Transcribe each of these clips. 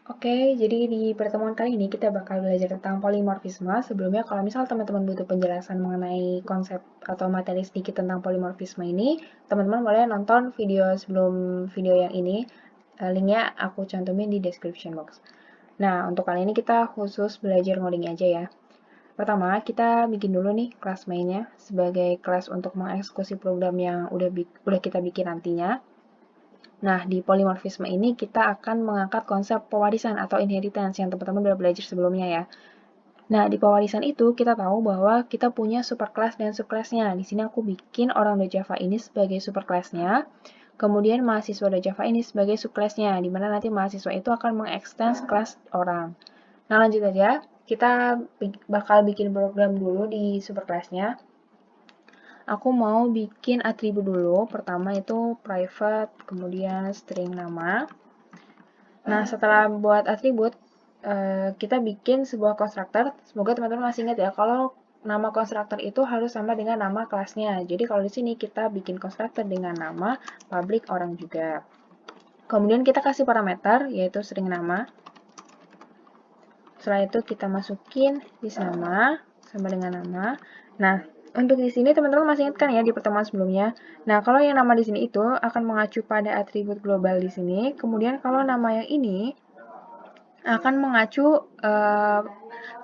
Oke, jadi di pertemuan kali ini kita bakal belajar tentang polimorfisme. Sebelumnya, kalau misal teman-teman butuh penjelasan mengenai konsep atau materi sedikit tentang polimorfisme ini, teman-teman boleh nonton video sebelum video yang ini. Linknya aku cantumin di description box. Nah, untuk kali ini kita khusus belajar ngoding aja ya. Pertama, kita bikin dulu nih kelas mainnya sebagai kelas untuk mengeksekusi program yang udah kita bikin nantinya. Nah, di polimorfisme ini kita akan mengangkat konsep pewarisan atau inheritance yang teman-teman udah belajar sebelumnya ya. Nah, di pewarisan itu kita tahu bahwa kita punya superclass dan subclassnya. Di sini aku bikin orang Java ini sebagai superclassnya, kemudian mahasiswa Java ini sebagai subclassnya, di mana nanti mahasiswa itu akan mengextend kelas orang. Nah, lanjut aja. Kita bakal bikin program dulu di superclassnya. Aku mau bikin atribut dulu. Pertama itu private, kemudian string nama. Nah, setelah buat atribut, kita bikin sebuah konstruktor. Semoga teman-teman masih ingat ya, kalau nama konstruktor itu harus sama dengan nama kelasnya. Jadi kalau di sini kita bikin konstruktor dengan nama public orang juga. Kemudian kita kasih parameter, yaitu string nama. Setelah itu kita masukin list nama, sama dengan nama. Nah, untuk di sini teman-teman masih ingat kan ya di pertemuan sebelumnya. Nah, kalau yang nama di sini itu akan mengacu pada atribut global di sini. Kemudian kalau nama yang ini akan mengacu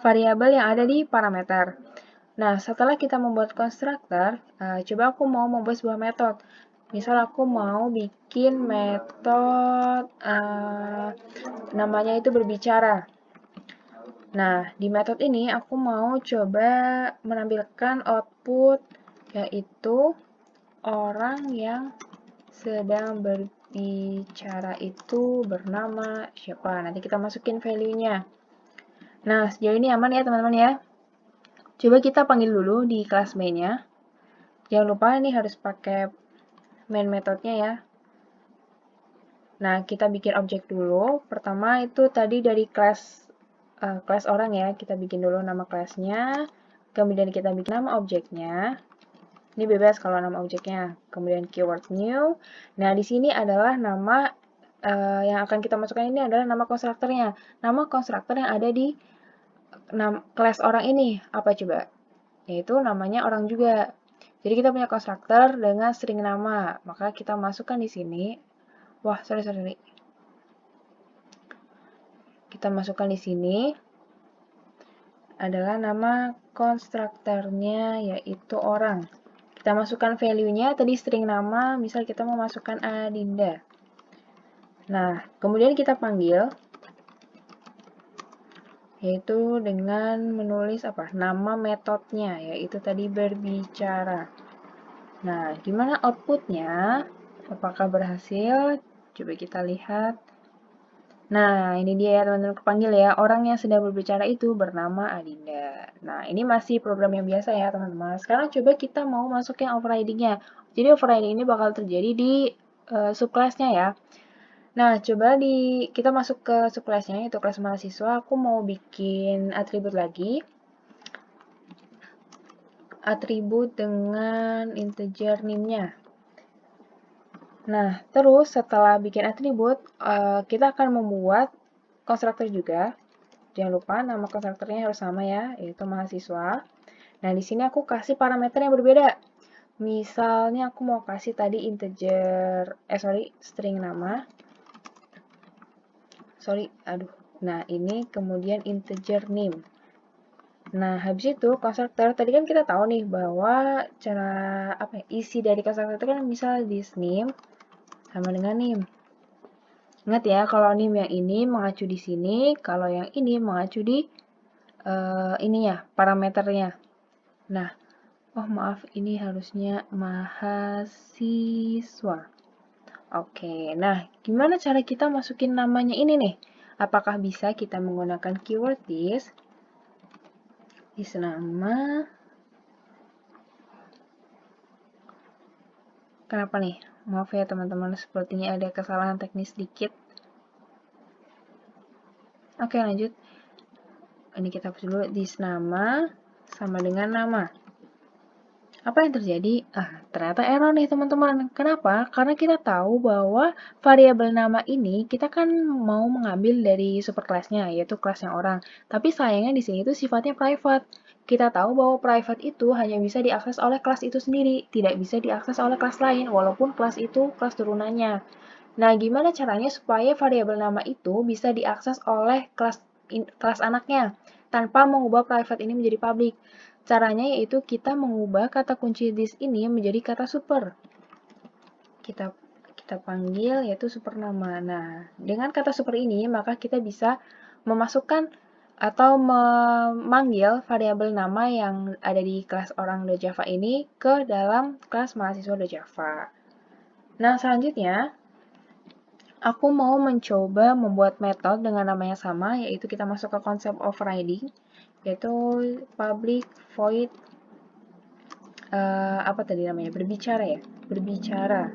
variabel yang ada di parameter. Nah, setelah kita membuat konstruktor, coba aku mau membuat sebuah metode. Misal aku mau bikin metode namanya itu berbicara. Nah, di metode ini aku mau coba menampilkan output yaitu orang yang sedang berbicara itu bernama siapa. Nanti kita masukin value-nya. Nah, sejauh ini aman ya teman-teman ya. Coba kita panggil dulu di kelas main-nya. Jangan lupa ini harus pakai main metodenya ya. Nah, kita bikin objek dulu. Pertama itu tadi dari kelas orang ya. Kita bikin dulu nama kelasnya. Kemudian kita bikin nama objeknya. Ini bebas kalau nama objeknya. Kemudian keyword new. Nah, di sini adalah nama yang akan kita masukkan ini adalah nama konstruktornya. Nama konstruktor yang ada di kelas orang ini. Apa coba? Yaitu namanya orang juga. Jadi kita punya konstruktor dengan string nama. Maka kita masukkan di sini. Wah, sorry. Kita masukkan di sini adalah nama konstruktornya yaitu orang. Kita masukkan value-nya, tadi string nama, misal kita mau masukkan Adinda. Nah, kemudian kita panggil, yaitu dengan menulis nama metodenya, yaitu tadi berbicara. Nah, gimana outputnya? Apakah berhasil? Coba kita lihat. Nah, ini dia ya teman-teman kepanggil ya. Orang yang sedang berbicara itu bernama Adinda. Nah, ini masih program yang biasa ya teman-teman. Sekarang coba kita mau masukin overriding-nya. Jadi overriding ini bakal terjadi di subclass-nya ya. Nah, coba kita masuk ke subclass-nya, yaitu kelas mahasiswa. Aku mau bikin atribut lagi. Atribut dengan integer name-nya. Nah, terus setelah bikin atribut, kita akan membuat konstruktor juga. Jangan lupa nama konstruktornya harus sama ya, yaitu mahasiswa. Nah, di sini aku kasih parameter yang berbeda. Misalnya aku mau kasih tadi string nama. Nah, ini kemudian integer name. Nah, habis itu konstruktor tadi kan kita tahu nih bahwa isi dari konstruktor itu kan misal this name sama dengan name. Ingat ya, kalau name yang ini mengacu di sini, kalau yang ini mengacu di parameternya. Nah, oh maaf, ini harusnya mahasiswa. Oke, nah gimana cara kita masukin namanya ini nih? Apakah bisa kita menggunakan keyword this nama. Kenapa nih? Maaf ya teman-teman, sepertinya ada kesalahan teknis sedikit. Oke, lanjut. Ini kita hapus dulu, this nama sama dengan nama. Apa yang terjadi? Ternyata error nih teman-teman. Kenapa? Karena kita tahu bahwa variabel nama ini kita kan mau mengambil dari superclass-nya, yaitu kelasnya orang. Tapi sayangnya di sini itu sifatnya private. Kita tahu bahwa private itu hanya bisa diakses oleh kelas itu sendiri, tidak bisa diakses oleh kelas lain, walaupun kelas itu kelas turunannya. Nah, gimana caranya supaya variabel nama itu bisa diakses oleh kelas anaknya tanpa mengubah private ini menjadi public? Caranya yaitu kita mengubah kata kunci this ini menjadi kata super. Kita kita panggil yaitu super nama. Nah, dengan kata super ini maka kita bisa memasukkan atau memanggil variabel nama yang ada di kelas orang.java ini ke dalam kelas mahasiswa.java. Nah, selanjutnya aku mau mencoba membuat metode dengan nama yang sama, yaitu kita masuk ke konsep overriding, yaitu public void apa tadi namanya? Berbicara ya, berbicara.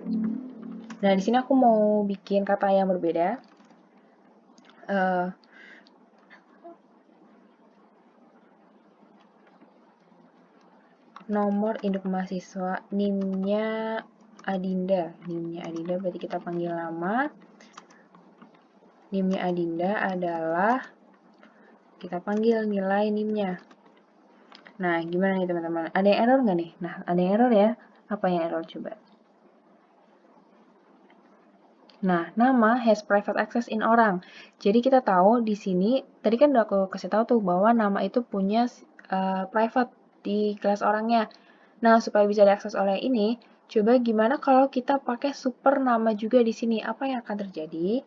Nah, di sini aku mau bikin kata yang berbeda. Uh, Nomor induk mahasiswa, NIM-nya Adinda. NIM-nya Adinda berarti kita panggil nama. NIM-nya Adinda adalah kita panggil nilai NIM-nya. Nah, gimana nih teman-teman? Ada yang error nggak nih? Nah, ada yang error ya. Apa yang error coba? Nah, nama has private access in orang. Jadi kita tahu di sini, tadi kan udah aku kasih tahu tuh bahwa nama itu punya private di kelas orangnya. Nah, supaya bisa diakses oleh ini, coba gimana kalau kita pakai super nama juga di sini? Apa yang akan terjadi?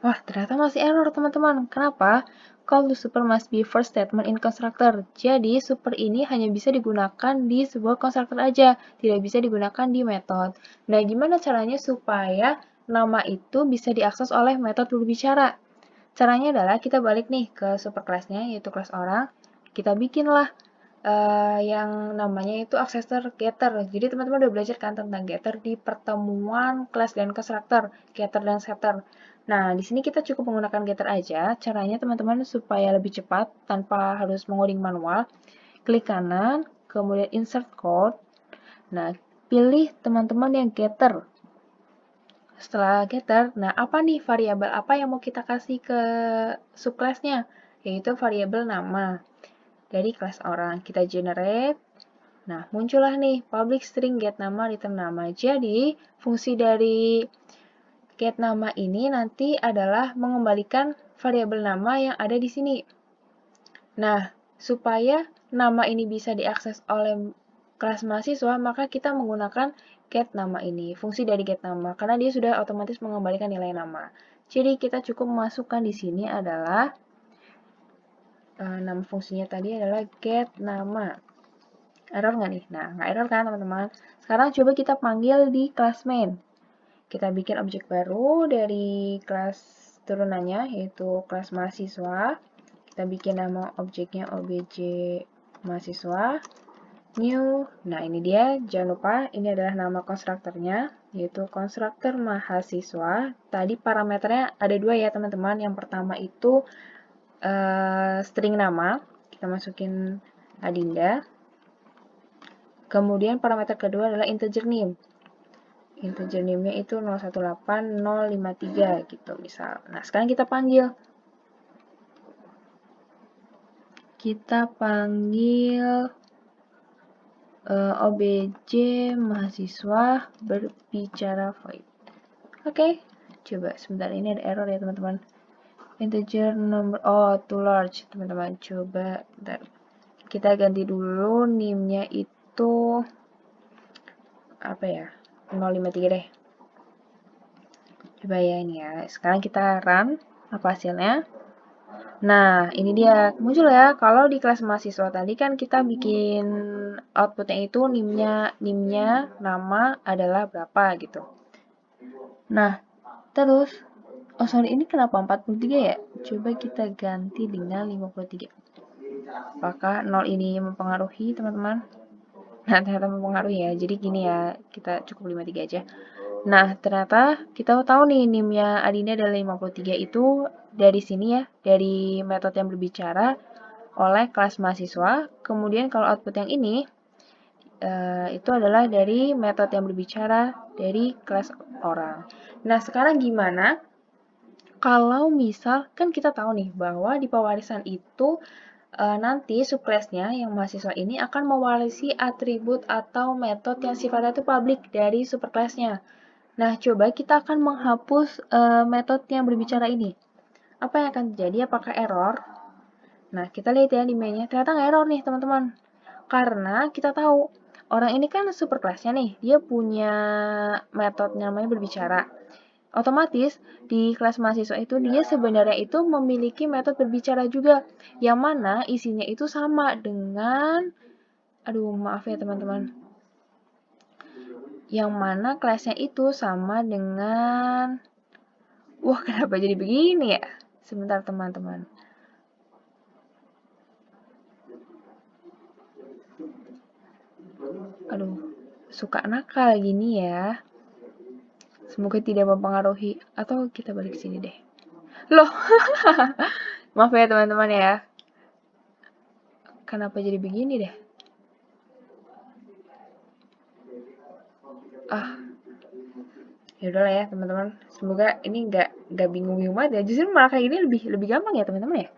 Wah, ternyata masih error teman-teman. Kenapa? Call to super must be first statement in constructor. Jadi, super ini hanya bisa digunakan di sebuah constructor aja, tidak bisa digunakan di method. Nah, gimana caranya supaya nama itu bisa diakses oleh metode berbicara? Caranya adalah kita balik nih ke superclass-nya, yaitu kelas orang. Kita bikinlah yang namanya itu accessor getter. Jadi teman-teman udah belajar kan tentang getter di pertemuan class dan constructor, getter dan setter. Nah, di sini kita cukup menggunakan getter aja. Caranya teman-teman supaya lebih cepat tanpa harus mengoding manual. Klik kanan, kemudian insert code. Nah, pilih teman-teman yang getter. Setelah getter, nah apa nih variabel apa yang mau kita kasih ke subclass-nya? Yaitu variabel nama dari kelas orang. Kita generate. Nah, muncullah nih public string get nama, return nama. Jadi, fungsi dari get nama ini nanti adalah mengembalikan variabel nama yang ada di sini. Nah, supaya nama ini bisa diakses oleh kelas mahasiswa, maka kita menggunakan get nama ini, fungsi dari get nama, karena dia sudah otomatis mengembalikan nilai nama. Jadi, kita cukup memasukkan di sini adalah nama fungsinya tadi adalah get nama. Error nggak nih? Nah, nggak error kan teman-teman? Sekarang coba kita panggil di kelas main. Kita bikin objek baru dari kelas turunannya, yaitu kelas mahasiswa. Kita bikin nama objeknya obj mahasiswa. New. Nah, ini dia. Jangan lupa, ini adalah nama konstruktornya, yaitu konstruktor mahasiswa. Tadi parameternya ada dua ya teman-teman. Yang pertama itu string nama. Kita masukin Adinda. Kemudian parameter kedua adalah integer name. Integer name-nya itu 018053 gitu misal. Nah, sekarang kita panggil. Kita panggil obj mahasiswa berbicara void. Oke, coba sebentar ini ada error ya teman-teman. Integer number, too large teman-teman. Coba bentar. Kita ganti dulu name-nya itu apa ya? 053 deh. Coba ya ini ya. Sekarang kita run. Apa hasilnya? Nah, ini dia. Muncul ya, kalau di kelas mahasiswa tadi kan kita bikin outputnya itu NIM-nya nama adalah berapa gitu. Nah, terus, sorry, ini kenapa 43 ya? Coba kita ganti dengan 53. Apakah 0 ini mempengaruhi, teman-teman? Nah, ternyata mempengaruhi ya. Jadi gini ya, kita cukup 53 aja. Nah, ternyata kita tahu nih NIM-nya Adinda adalah 53 itu dari sini ya, dari metode yang berbicara, oleh kelas mahasiswa. Kemudian kalau output yang ini, itu adalah dari metode yang berbicara dari kelas orang. Nah, sekarang gimana kalau misal, kan kita tahu nih bahwa di pewarisan itu nanti subclass-nya yang mahasiswa ini akan mewarisi atribut atau metode yang sifatnya itu publik dari superclass-nya. Nah, coba kita akan menghapus metode yang berbicara ini. Apa yang akan terjadi? Apakah error? Nah, kita lihat ya di mainnya. Ternyata nggak error nih, teman-teman. Karena kita tahu, orang ini kan superclass-nya nih. Dia punya metode namanya berbicara. Otomatis, di kelas mahasiswa itu dia sebenarnya itu memiliki metode berbicara juga. Yang mana isinya itu sama dengan... Aduh, maaf ya teman-teman. Yang mana kelasnya itu sama dengan... Wah, kenapa jadi begini ya? Sebentar teman-teman. Aduh, suka nakal gini ya. Semoga tidak mempengaruhi. Atau kita balik sini deh. Loh, maaf ya teman-teman ya. Kenapa jadi begini deh? Ya udahlah ya teman-teman. Semoga ini nggak bingung-bingung banget ya. Justru malah kayak gini lebih gampang ya teman-teman ya.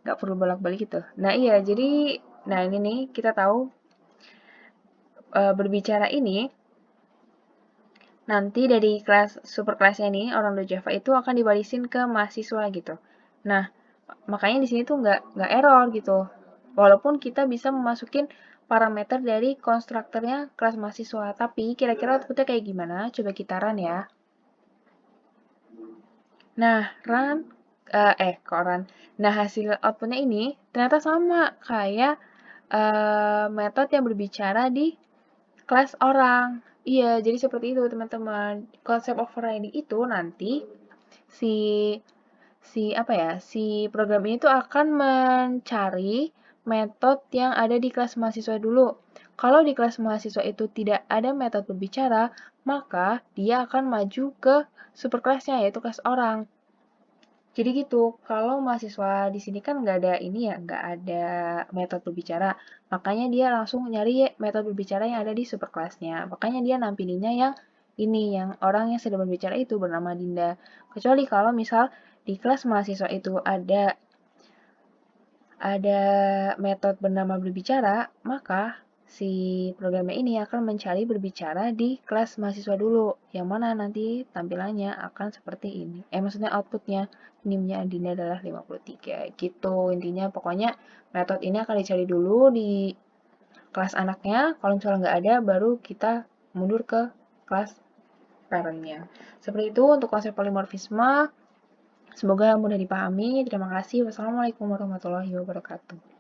Nggak perlu bolak-balik gitu. Nah iya, jadi nah ini nih kita tahu berbicara ini nanti dari kelas superkelasnya ini orang Java itu akan diwarisin ke mahasiswa gitu. Nah, makanya di sini tuh nggak error gitu. Walaupun kita bisa memasukin parameter dari konstruktornya kelas mahasiswa, tapi kira-kira outputnya kayak gimana? Coba kita run ya. Nah, kok run. Nah, hasil outputnya ini ternyata sama kayak metode yang berbicara di kelas orang. Iya, jadi seperti itu teman-teman. Konsep overriding itu nanti si si program ini tuh akan mencari metode yang ada di kelas mahasiswa dulu. Kalau di kelas mahasiswa itu tidak ada metode berbicara, maka dia akan maju ke superkelasnya yaitu kelas orang. Jadi gitu, kalau mahasiswa di sini kan nggak ada ini ya, nggak ada metode berbicara. Makanya dia langsung nyari metode berbicara yang ada di superkelasnya. Makanya dia nampilinnya yang ini, yang orang yang sedang berbicara itu bernama Dinda. Kecuali kalau misal di kelas mahasiswa itu ada metode bernama berbicara, maka si programnya ini akan mencari berbicara di kelas mahasiswa dulu, yang mana nanti tampilannya akan seperti ini. Maksudnya outputnya, NIM-nya Adina adalah 53. Gitu, intinya pokoknya metode ini akan dicari dulu di kelas anaknya, kalau misalnya nggak ada, baru kita mundur ke kelas parentnya. Seperti itu untuk konsep polimorfisme. Semoga mudah dipahami. Terima kasih. Wassalamualaikum warahmatullahi wabarakatuh.